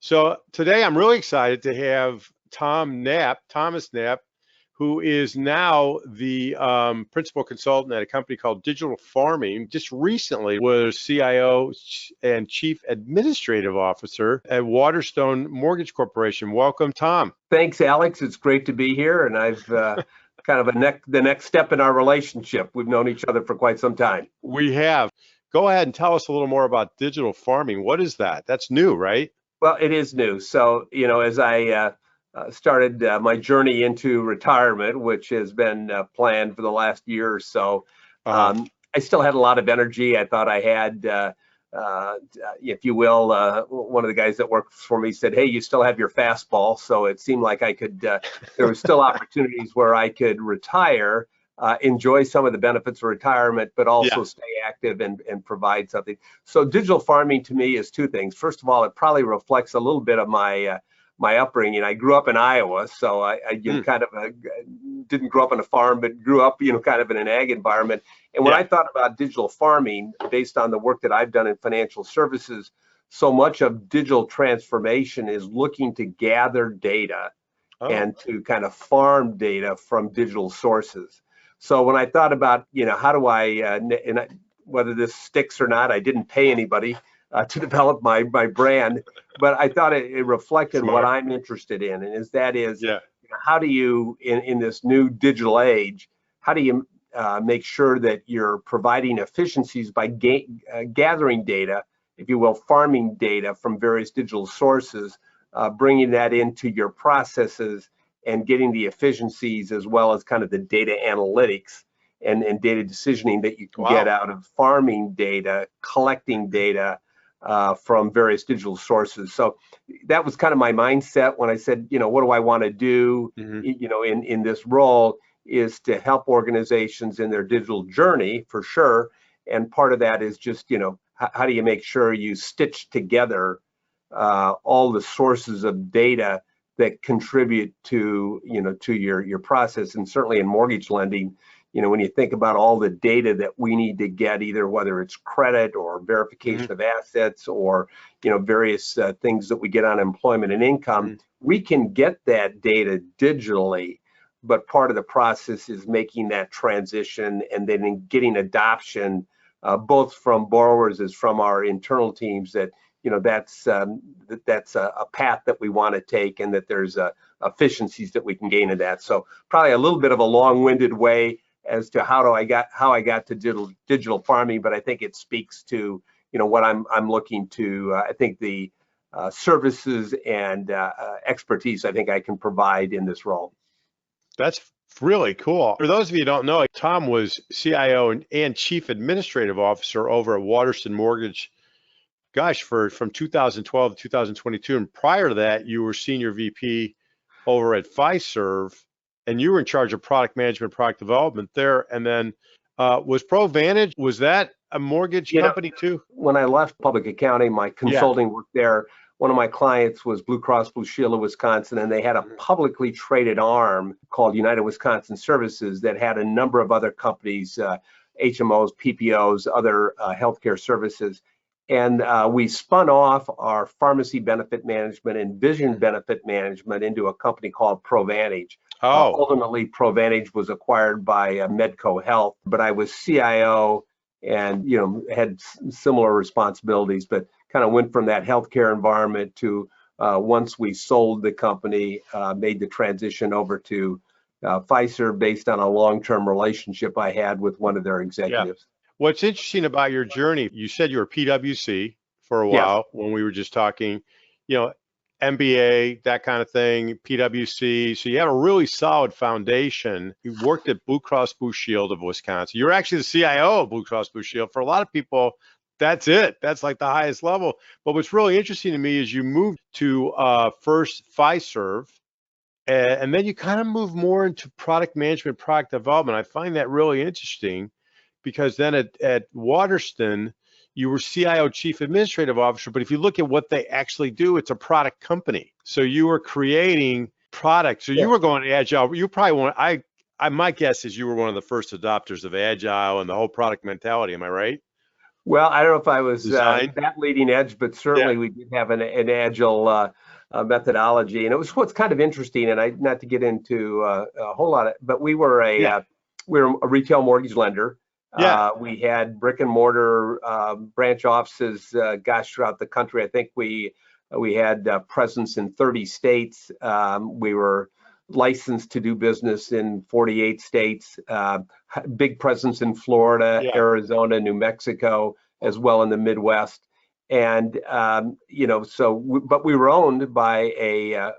So today I'm really excited to have Thomas Knapp, who is now the principal consultant at a company called Digital Farming. Just recently was CIO and Chief Administrative Officer at Waterstone Mortgage Corporation. Welcome, Tom. Thanks, Alex. It's great to be here, and I've kind of the next step in our relationship. We've known each other for quite some time. We have. Go ahead and tell us a little more about digital farming. What is that? That's new, right? Well, it is new. So, as I started my journey into retirement, which has been planned for the last year or so, I still had a lot of energy. I thought I had, if you will, one of the guys that worked for me said, "Hey, you still have your fastball." So it seemed like I could, there were still opportunities where I could retire, enjoy some of the benefits of retirement, but also stay active and provide something. So digital farming to me is two things. First of all, it probably reflects a little bit of my my upbringing. I grew up in Iowa, so I kind of didn't grow up on a farm, but grew up, kind of in an ag environment. And when I thought about digital farming, based on the work that I've done in financial services, so much of digital transformation is looking to gather data and to kind of farm data from digital sources. So when I thought about, how do whether this sticks or not, I didn't pay anybody to develop my brand, but I thought it reflected what I'm interested in, and that is, how do you, in this new digital age, how do you make sure that you're providing efficiencies by gathering data, if you will, farming data from various digital sources, bringing that into your processes and getting the efficiencies as well as kind of the data analytics and data decisioning that you can get out of farming data, collecting data from various digital sources. So that was kind of my mindset when I said, what do I want to do, in this role, is to help organizations in their digital journey for sure. And part of that is just, how do you make sure you stitch together all the sources of data that contribute to your process. And certainly in mortgage lending, when you think about all the data that we need to get, either whether it's credit or verification of assets or various things that we get on employment and income, we can get that data digitally, but part of the process is making that transition and then getting adoption both from borrowers as from our internal teams that that's a path that we want to take, and that there's efficiencies that we can gain in that. So probably a little bit of a long-winded way as to how I got to digital farming, but I think it speaks to what I'm looking to. I think the services and expertise I think I can provide in this role. That's really cool. For those of you who don't know, Tom was CIO and Chief Administrative Officer over at Waterstone Mortgage. Gosh, from 2012 to 2022, and prior to that, you were Senior VP over at Fiserv, and you were in charge of product management, product development there. And then was ProVantage, was that a mortgage company too? When I left public accounting, my consulting work there, one of my clients was Blue Cross Blue Shield of Wisconsin, and they had a publicly traded arm called United Wisconsin Services that had a number of other companies, HMOs, PPOs, other healthcare services. And we spun off our pharmacy benefit management and vision benefit management into a company called ProVantage. Ultimately, ProVantage was acquired by Medco Health, but I was CIO and had similar responsibilities, but kind of went from that healthcare environment to once we sold the company, made the transition over to Fiserv based on a long-term relationship I had with one of their executives. What's interesting about your journey, you said you were PwC for a while when we were just talking, MBA, that kind of thing, PwC. So you have a really solid foundation. You worked at Blue Cross Blue Shield of Wisconsin. You're actually the CIO of Blue Cross Blue Shield. For a lot of people, that's it. That's like the highest level. But what's really interesting to me is you moved to first Fiserv, and then you kind of move more into product management, product development. I find that really interesting, because then at Waterstone, you were CIO, Chief Administrative Officer, but if you look at what they actually do, it's a product company. So you were creating products. So you were going agile. You probably my guess is you were one of the first adopters of agile and the whole product mentality. Am I right? Well, I don't know if I was design? that leading edge, but Yeah, certainly we did have an agile methodology, and it was what's kind of interesting. And I not to get into a whole lot of, but yeah, we were a retail mortgage lender. yeah, We had brick and mortar branch offices, gosh, throughout the country. I think we had presence in 30 states. We were licensed to do business in 48 states. Big presence in Florida, yeah. Arizona, New Mexico, as well in the Midwest. And but we were owned by a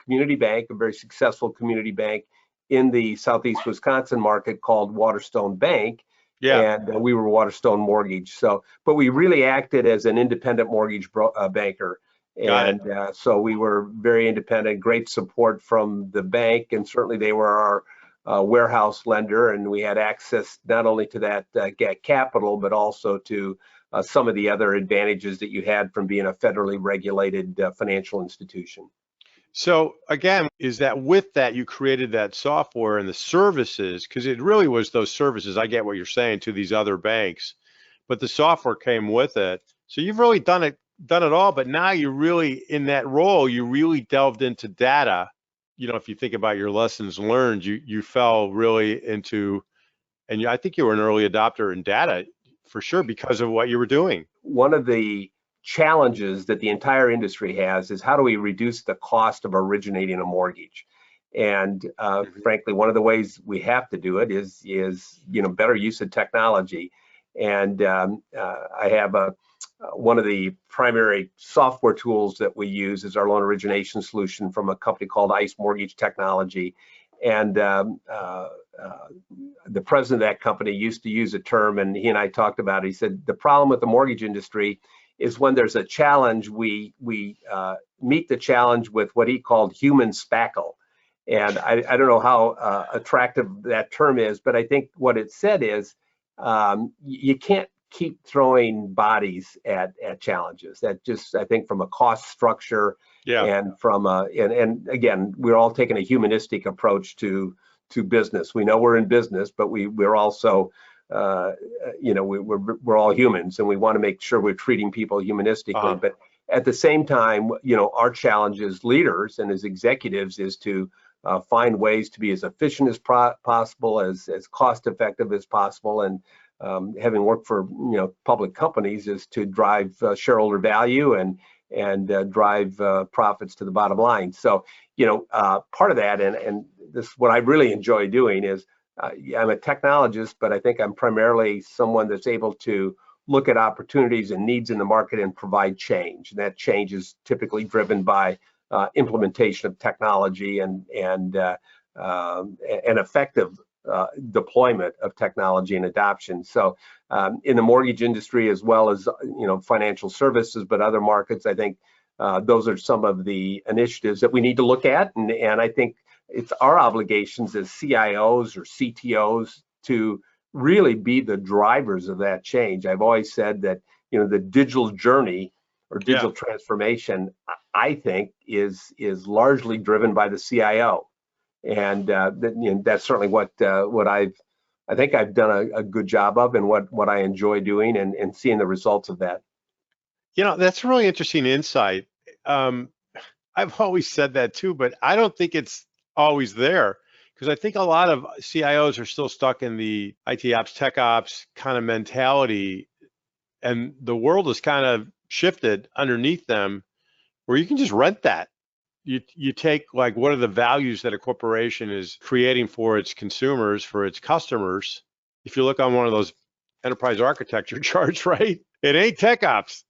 community bank, a very successful community bank in the Southeast Wisconsin market called Waterstone Bank, Yeah, and we were Waterstone Mortgage. So, but we really acted as an independent mortgage banker. got it. And so we were very independent, great support from the bank, and certainly they were our warehouse lender, and we had access not only to that capital, but also to some of the other advantages that you had from being a federally regulated financial institution. So again, is that with that you created that software and the services, because it really was those services. I get what you're saying to these other banks, but the software came with it. So you've really done it all, but now you're really in that role, you really delved into data. If you think about your lessons learned, you fell really into, and I think you were an early adopter in data for sure because of what you were doing. One of the challenges that the entire industry has is how do we reduce the cost of originating a mortgage? And Mhm. frankly, one of the ways we have to do it is better use of technology. And I have one of the primary software tools that we use is our loan origination solution from a company called ICE Mortgage Technology. And the president of that company used to use a term, and he and I talked about it. He said the problem with the mortgage industry is when there's a challenge, we meet the challenge with what he called human spackle. And I don't know how attractive that term is, but I think what it said is you can't keep throwing bodies at challenges. That just, I think, from a cost structure Yeah. and from and again, we're all taking a humanistic approach to business. We know we're in business, but we're also we're all humans, and we want to make sure we're treating people humanistically. Uh-huh. But at the same time, our challenge as leaders and as executives is to find ways to be as efficient as possible, as cost effective as possible, and having worked for public companies is to drive shareholder value and drive profits to the bottom line. So part of that, and this what I really enjoy doing is I'm a technologist, but I think I'm primarily someone that's able to look at opportunities and needs in the market and provide change. And that change is typically driven by implementation of technology and effective deployment of technology and adoption. So in the mortgage industry, as well as financial services, but other markets, I think those are some of the initiatives that we need to look at. And I think it's our obligations as CIOs or CTOs to really be the drivers of that change. I've always said that the digital journey or Yeah. digital transformation, I think, is largely driven by the CIO, and that's certainly what I think I've done a good job of, and what I enjoy doing, and seeing the results of that. That's a really interesting insight. Um, I've always said that too, but I don't think it's always there because I think a lot of CIOs are still stuck in the IT ops, tech ops kind of mentality, and the world has kind of shifted underneath them where you can just rent that. You take like what are the values that a corporation is creating for its consumers, for its customers. If you look on one of those enterprise architecture charts, right? It ain't tech ops.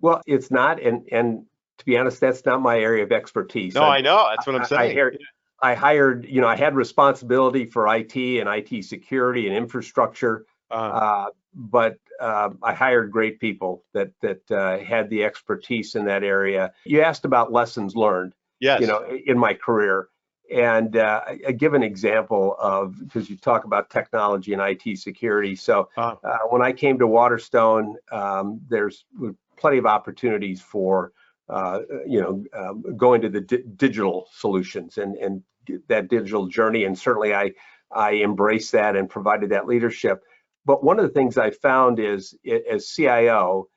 Well, it's not, and to be honest, that's not my area of expertise. No, I know. That's what I'm I saying. hear, I hired, I had responsibility for IT and IT security and infrastructure, Uh, but I hired great people that had the expertise in that area. You asked about lessons learned, yes. in my career, and I give an example of, because you talk about technology and IT security. So Uh, when I came to Waterstone, there's plenty of opportunities for going to the digital solutions and that digital journey, and certainly I embraced that and provided that leadership. But one of the things I found is, as CIO,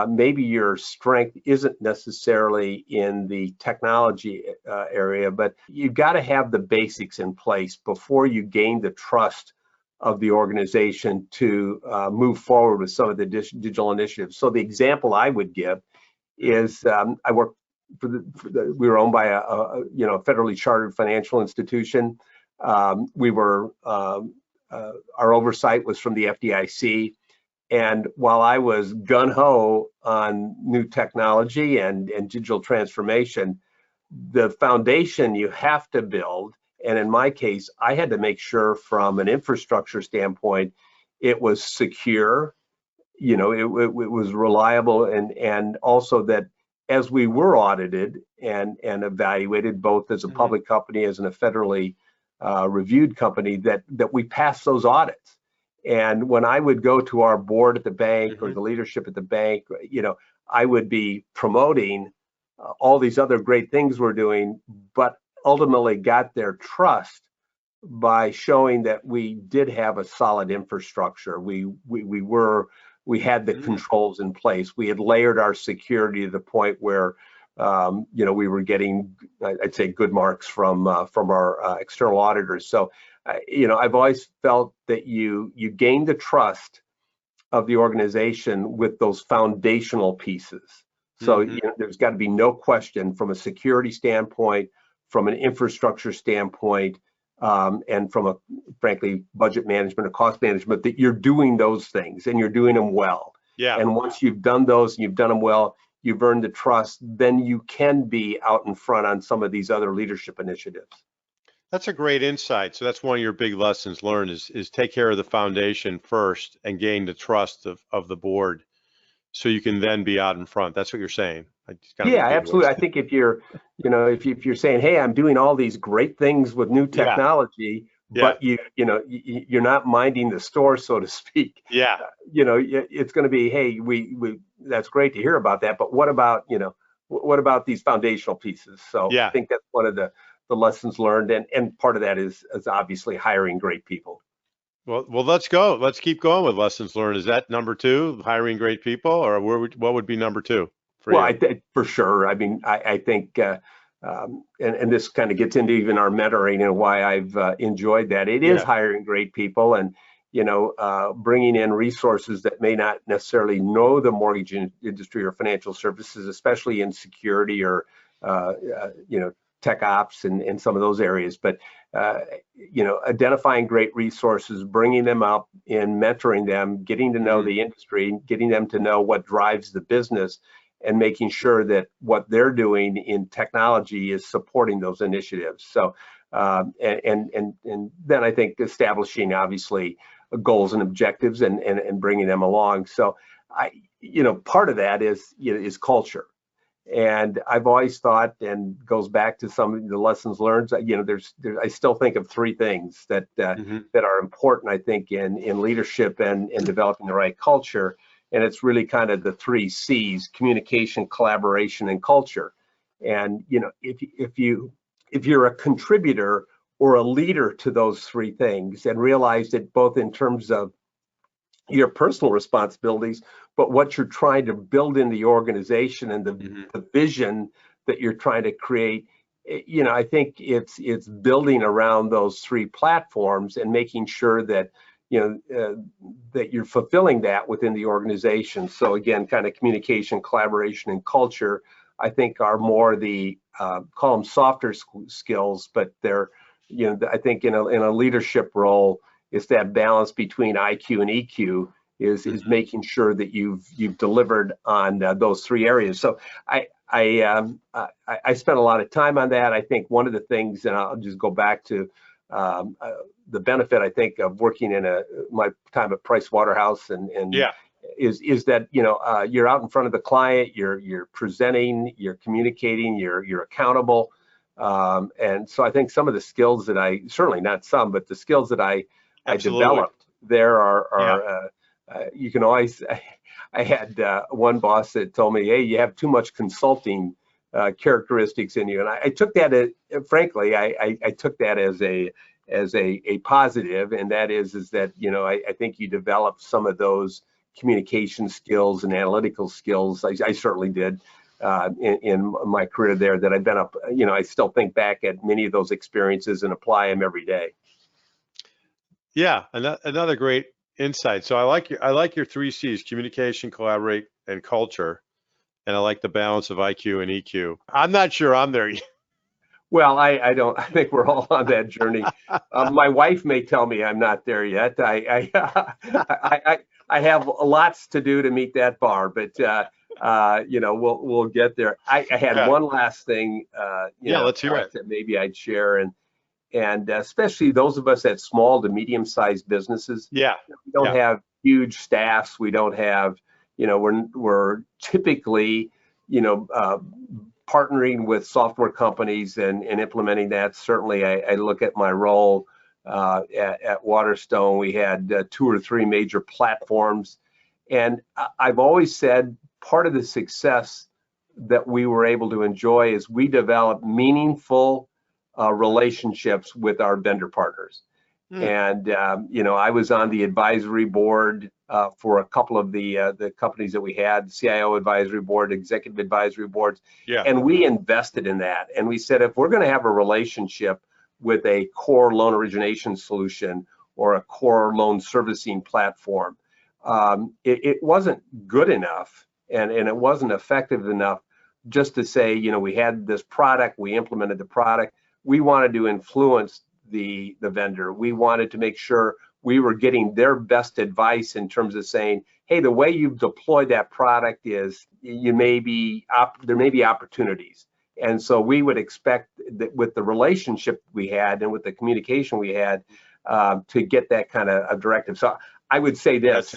maybe your strength isn't necessarily in the technology area, but you've got to have the basics in place before you gain the trust of the organization to move forward with some of the digital initiatives. So the example I would give is I worked we were owned by a federally chartered financial institution. Our oversight was from the FDIC. And while I was gung-ho on new technology and digital transformation, the foundation you have to build, and in my case, I had to make sure from an infrastructure standpoint, it was secure, it was reliable, and also that as we were audited and evaluated, both as a public company, as in a federally reviewed company, that we passed those audits. And when I would go to our board at the bank or the leadership at the bank, I would be promoting all these other great things we're doing, but ultimately got their trust by showing that we did have a solid infrastructure. We had the controls in place. We had layered our security to the point where we were getting, I'd say, good marks from our external auditors. So, I've always felt that you gain the trust of the organization with those foundational pieces. So there's got to be no question from a security standpoint, from an infrastructure standpoint, and from a, frankly, budget management or cost management, that you're doing those things and you're doing them well. Yeah. And once you've done those and you've done them well, you've earned the trust, then you can be out in front on some of these other leadership initiatives. That's a great insight. So that's one of your big lessons learned is take care of the foundation first and gain the trust of the board, so you can then be out in front. That's what you're saying. Yeah, absolutely. I think if you're, if you're saying, hey, I'm doing all these great things with new technology, but you're not minding the store, so to speak. Yeah. It's going to be, hey, we that's great to hear about that, but what about, what about these foundational pieces? So I think that's one of the lessons learned, and part of that is obviously hiring great people. Well, let's go. Let's keep going with lessons learned. Is that number 2, hiring great people, or what would be number 2 for you? Well, for sure. I mean, I think, and this kind of gets into even our mentoring and why I've enjoyed that. It is hiring great people and, bringing in resources that may not necessarily know the mortgage industry or financial services, especially in security or, tech ops and some of those areas. But, identifying great resources, bringing them up and mentoring them, getting to know the industry, getting them to know what drives the business, and making sure that what they're doing in technology is supporting those initiatives. So, and then I think establishing obviously goals and objectives and bringing them along. So, part of that is culture. And I've always thought, and goes back to some of the lessons learned, I still think of 3 things that are important, I think, in leadership and developing the right culture. And it's really kind of the 3 C's: communication, collaboration, and culture. And, if you're a contributor or a leader to those 3 things, and realize that both in terms of your personal responsibilities, but what you're trying to build in the organization and the vision that you're trying to create, I think it's building around those 3 platforms and making sure that that you're fulfilling that within the organization. So again, kind of communication, collaboration, and culture, I think, are more the call them softer skills, but they're, I think in a leadership role, it's that balance between IQ and EQ is making sure that you've delivered on those 3 areas. So I spent a lot of time on that. I think one of the things, and I'll just go back to the benefit, I think, of working in my time at Price Waterhouse is that you're out in front of the client, you're presenting, you're communicating, you're accountable, and so I think some of the skills that I certainly not some, but the skills that I developed there are you can always. I had one boss that told me, "Hey, you have too much consulting characteristics in you," and I took that as, frankly, I took that as a positive, and that is that, you know, I think you develop some of those communication skills and analytical skills. I certainly did in my career there, that I've been up, you know, I still think back at many of those experiences and apply them every day. Yeah, another great insight. So I like your 3 C's: communication, collaborate, and culture. And I like the balance of IQ and EQ. I'm not sure I'm there yet. Well, I don't. I think we're all on that journey. My wife may tell me I'm not there yet. I have lots to do to meet that bar, but you know, we'll get there. I had one last thing, you know, let's hear it. that maybe I'd share, and especially those of us at small to medium-sized businesses. Yeah, we don't have huge staffs. We don't have, you know, we're typically, you know, partnering with software companies and implementing that. Certainly, I look at my role at Waterstone. We had 2 or 3 major platforms, and I've always said part of the success that we were able to enjoy is we developed meaningful relationships with our vendor partners. And you know, I was on the advisory board for a couple of the companies that we had, CIO advisory board, executive advisory boards, and we invested in that. And we said, if we're going to have a relationship with a core loan origination solution or a core loan servicing platform, it wasn't good enough, and it wasn't effective enough just to say, you know, we had this product, we implemented the product. We wanted to influence the vendor. We wanted to make sure we were getting their best advice in terms of saying, hey, the way you've deployed that product is there may be opportunities. And so we would expect that with the relationship we had and with the communication we had to get that kind of a directive. So I would say this: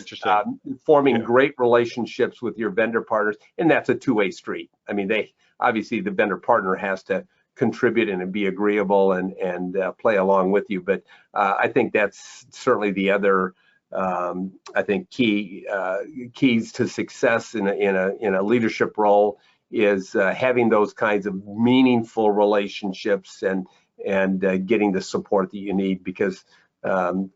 forming great relationships with your vendor partners, and that's a two-way street. I mean, obviously the vendor partner has to contribute and be agreeable and play along with you. But I think that's certainly the other, I think, keys to success in a leadership role is having those kinds of meaningful relationships and getting the support that you need, because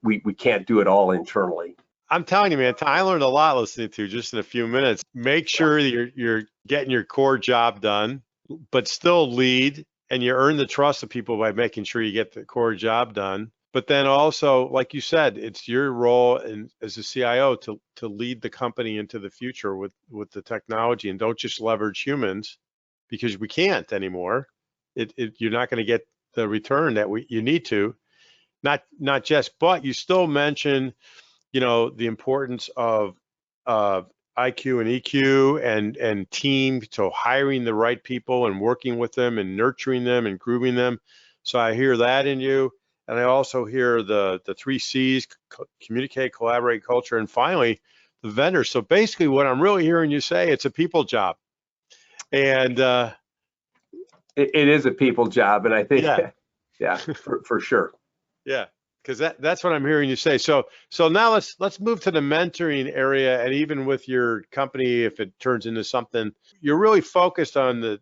we can't do it all internally. I'm telling you, man, I learned a lot listening to you just in a few minutes. Make sure that you're getting your core job done, but still lead. And you earn the trust of people by making sure you get the core job done. But then also, like you said, it's your role as a CIO to lead the company into the future with the technology, and don't just leverage humans, because we can't anymore. You're not going to get the return that you need to. Not just, but you still mention, you know, the importance of IQ and EQ and team, so hiring the right people and working with them and nurturing them and grooming them. So I hear that in you. And I also hear the 3 C's: communicate, collaborate, culture, and finally the vendor. So basically what I'm really hearing you say, it's a people job. And it is a people job. And I think, for sure. Yeah. Because that's what I'm hearing you say. So now let's move to the mentoring area. And even with your company, if it turns into something, you're really focused on the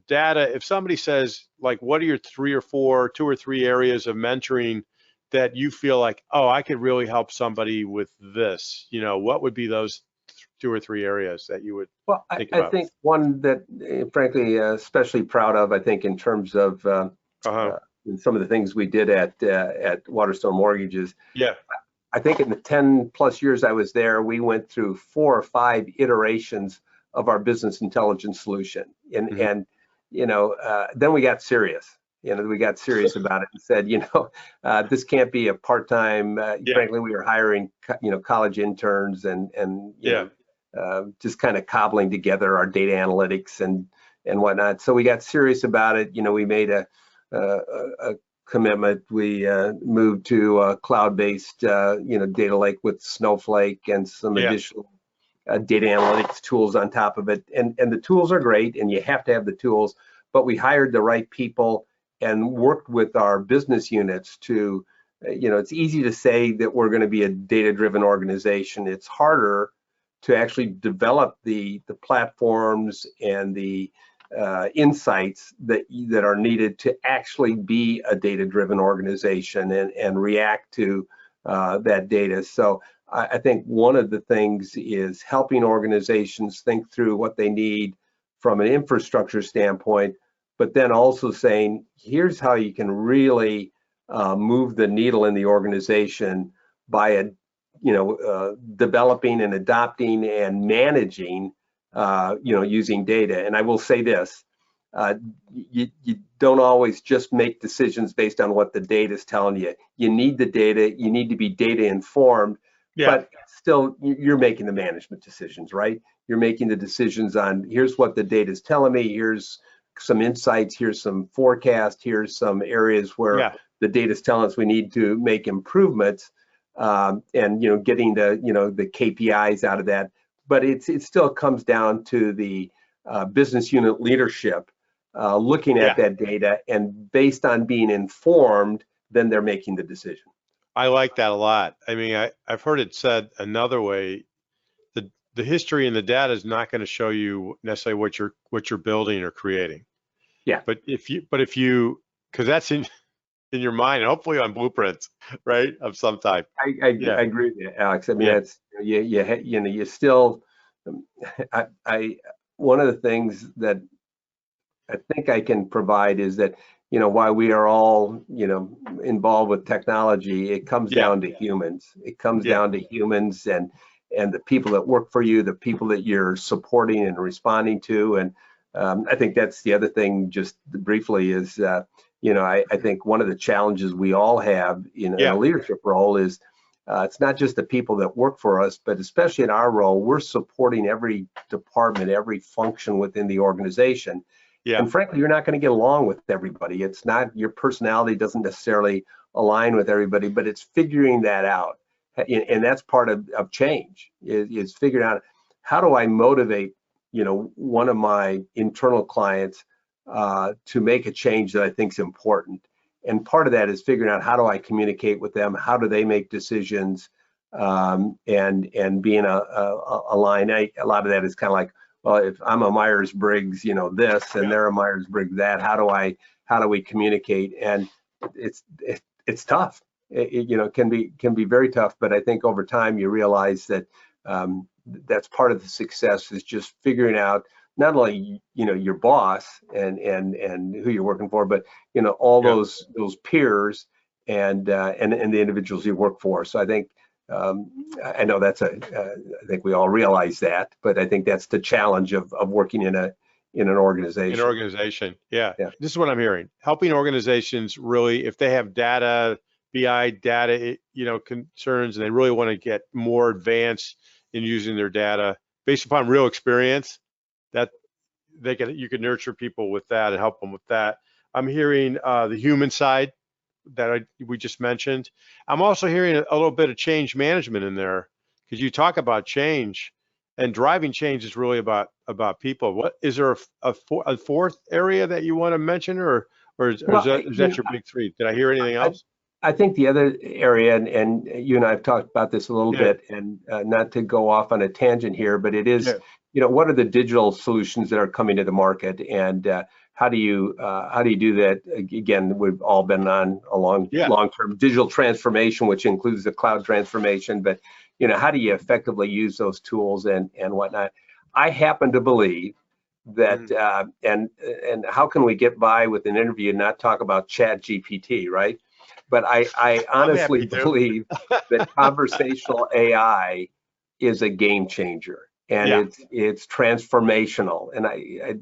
data. If somebody says, like, what are your 2 or 3 areas of mentoring that you feel like, oh, I could really help somebody with this, you know, what would be those 2 or 3 areas that you would think about? I think one that, frankly, especially proud of, I think, in terms of and some of the things we did at Waterstone Mortgages. Yeah. I think in the 10+ years I was there, we went through 4 or 5 iterations of our business intelligence solution. And you know, then we got serious. You know, we got serious about it and said, you know, this can't be a part-time. Frankly, we were hiring, you know, college interns and you know, just kind of cobbling together our data analytics and whatnot. So we got serious about it. You know, we made a commitment. We moved to a cloud-based, you know, data lake with Snowflake and some additional data analytics tools on top of it. And the tools are great, and you have to have the tools. But we hired the right people and worked with our business units to, you know, it's easy to say that we're going to be a data-driven organization. It's harder to actually develop the platforms and the insights that are needed to actually be a data-driven organization and react to that data. So I think one of the things is helping organizations think through what they need from an infrastructure standpoint, but then also saying, here's how you can really move the needle in the organization by developing and adopting and managing, using data. And I will say this, you don't always just make decisions based on what the data is telling you. You need the data, you need to be data informed, but still you're making the management decisions, right? You're making the decisions on, here's what the data is telling me, here's some insights, here's some forecast, here's some areas where the data is telling us we need to make improvements, and getting the KPIs out of that. But it still comes down to the business unit leadership looking at that data, and based on being informed, then they're making the decision. I like that a lot. I mean, I've heard it said another way: the history and the data is not going to show you necessarily what you're building or creating. Yeah. But if you, because that's in your mind, and hopefully on blueprints, right, of some type. I agree with you, Alex. I mean, that's you still. One of the things that I think I can provide is that, while we are all, involved with technology, it comes down to humans. It comes down to humans and the people that work for you, the people that you're supporting and responding to. And I think that's the other thing, just briefly, is, I think one of the challenges we all have in a leadership role is it's not just the people that work for us, but especially in our role, we're supporting every department, every function within the organization. And frankly, you're not going to get along with everybody. It's not, your personality doesn't necessarily align with everybody, but it's figuring that out. And that's part of change, is figuring out, how do I motivate, one of my internal clients to make a change that I think is important. And part of that is figuring out, how do I communicate with them? How do they make decisions? And being aligned. A lot of that is kind of like, well, if I'm a Myers-Briggs, this, and they're a Myers-Briggs that, how do we communicate? And it's tough. It can be very tough. But I think over time you realize that that's part of the success, is just figuring out not only your boss and who you're working for, but all those peers and the individuals you work for. So I think I know I think we all realize that, but I think that's the challenge of working in an organization. An organization, yeah. This is what I'm hearing: helping organizations really, if they have data, BI data, concerns, and they really want to get more advanced in using their data based upon real experience, that you can nurture people with that and help them with that. I'm hearing the human side that we just mentioned. I'm also hearing a little bit of change management in there, because you talk about change, and driving change is really about people. What is there a fourth area that you want to mention, or is that your big three? Did I hear anything else? I think the other area, and you and I have talked about this a little bit, and not to go off on a tangent here, but it is, what are the digital solutions that are coming to the market, and how do you do that? Again, we've all been on a long-term digital transformation, which includes the cloud transformation, but how do you effectively use those tools and whatnot? I happen to believe that, and how can we get by with an interview and not talk about Chat GPT, right? But I honestly believe that conversational AI is a game changer, and it's transformational. And I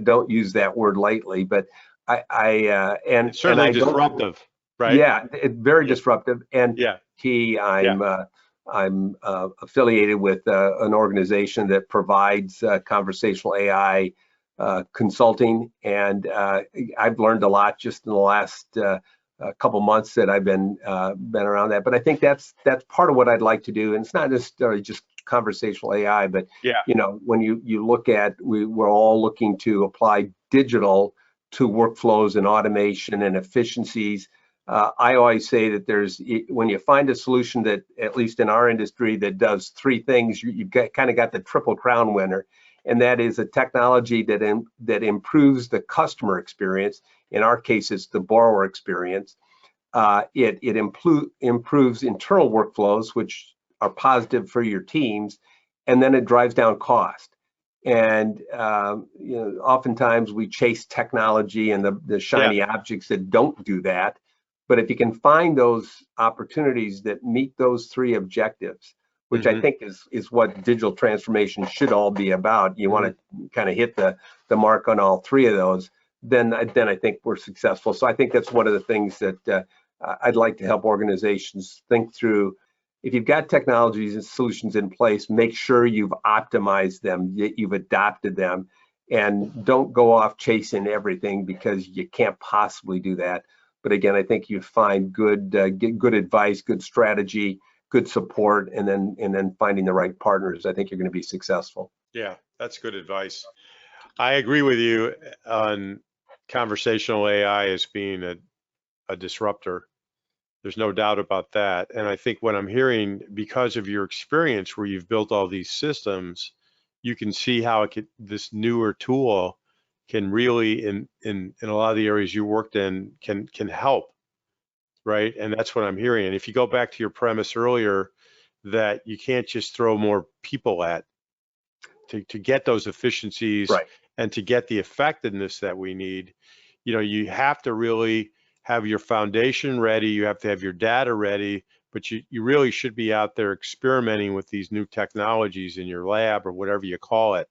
don't use that word lightly, but it's certainly disruptive, right? Yeah, it's very disruptive. And I'm affiliated with an organization that provides conversational AI consulting, and I've learned a lot just in the last a couple months that I've been around that. But I think that's part of what I'd like to do. And it's not necessarily just conversational AI, but when you look at, we're all looking to apply digital to workflows and automation and efficiencies. I always say that when you find a solution that, at least in our industry, that does three things, you've kind of got the triple crown winner. and that is a technology that improves the customer experience. In our case, it's the borrower experience. It improves internal workflows, which are positive for your teams, and then it drives down cost. And oftentimes we chase technology and the shiny objects that don't do that. But if you can find those opportunities that meet those three objectives, which I think is what digital transformation should all be about, you want to kind of hit the mark on all three of those, then I think we're successful. So I think that's one of the things that I'd like to help organizations think through. If you've got technologies and solutions in place, make sure you've optimized them, you've adopted them, and don't go off chasing everything, because you can't possibly do that. But again, I think you find good advice, good strategy, good support, and then finding the right partners. I think you're going to be successful. Yeah, that's good advice. I agree with you on conversational AI as being a disruptor. There's no doubt about that. And I think what I'm hearing, because of your experience where you've built all these systems, you can see how this newer tool can really, in a lot of the areas you worked in, can help, right? And that's what I'm hearing. And if you go back to your premise earlier, that you can't just throw more people at to get those efficiencies, right, and to get the effectiveness that we need, you have to really have your foundation ready, you have to have your data ready, but you really should be out there experimenting with these new technologies in your lab or whatever you call it.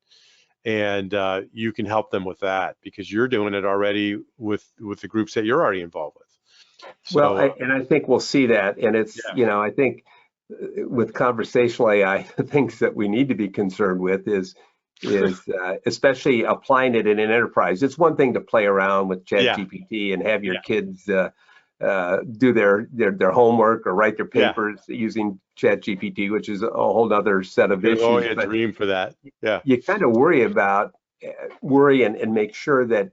And you can help them with that, because you're doing it already with the groups that you're already involved with. So, and I think we'll see that. And it's, I think with conversational AI, the things that we need to be concerned with is especially applying it in an enterprise. It's one thing to play around with ChatGPT and have your kids do their homework or write their papers using ChatGPT, which is a whole other set of issues. It's only a dream for that. Yeah. You kind of worry and make sure that,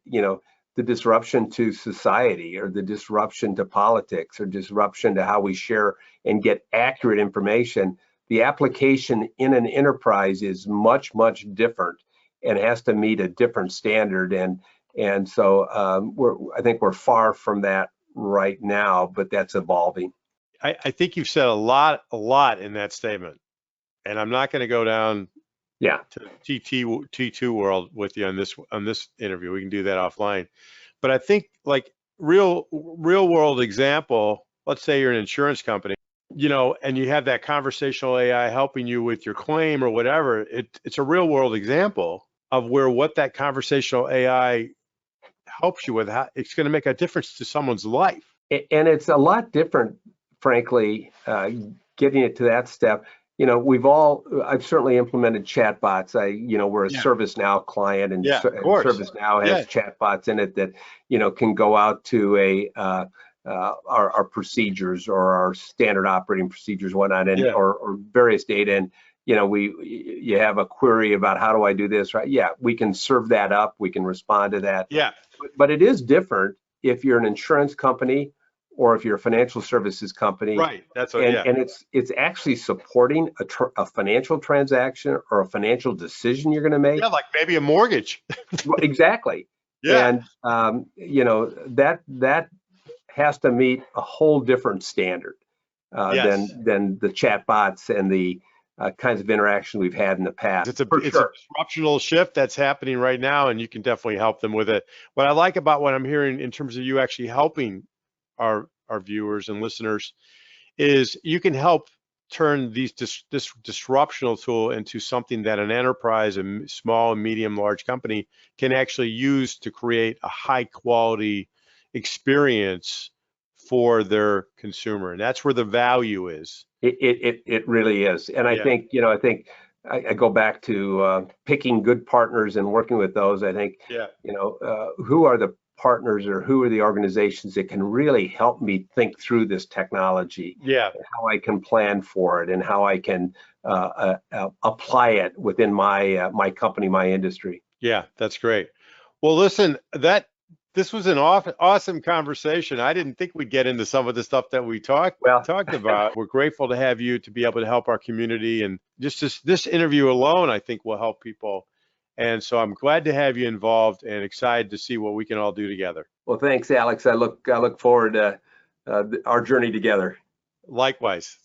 the disruption to society, or the disruption to politics, or disruption to how we share and get accurate information, the application in an enterprise is much, much different and has to meet a different standard. And so I think we're far from that right now, but that's evolving. I think you've said a lot in that statement, and I'm not going to go down to T2 world with you on this interview. We can do that offline. But I think, like, real world example, let's say you're an insurance company, and you have that conversational AI helping you with your claim or whatever. It's a real world example of what that conversational AI helps you with. How it's going to make a difference to someone's life. And it's a lot different, frankly, getting it to that step. I've certainly implemented chatbots. We're a ServiceNow client, and ServiceNow has chatbots in it that, can go out to our procedures or our standard operating procedures, whatnot, and or various data. And, you have a query about how do I do this, right? Yeah, we can serve that up. We can respond to that. Yeah. But it is different if you're an insurance company or if you're a financial services company. Right. That's what, and it's actually supporting a financial transaction or a financial decision you're going to make. Yeah, like maybe a mortgage. Exactly. Yeah. And that has to meet a whole different standard than the chatbots and the kinds of interaction we've had in the past. It's a disruptional shift that's happening right now, and you can definitely help them with it. What I like about what I'm hearing in terms of you actually helping our viewers and listeners is you can help turn this disruptional tool into something that an enterprise, a small, medium, large company can actually use to create a high quality experience for their consumer. And that's where the value is. It really is. And I think, I go back to picking good partners and working with those. I think, who are the partners or who are the organizations that can really help me think through this technology, how I can plan for it, and how I can apply it within my company, my industry. Yeah, that's great. Well, listen, this was an awesome conversation. I didn't think we'd get into some of the stuff that we talked about. We're grateful to have you to be able to help our community, and just this interview alone, I think, will help people. And so I'm glad to have you involved and excited to see what we can all do together. Well, thanks, Alex. I look forward to our journey together. Likewise.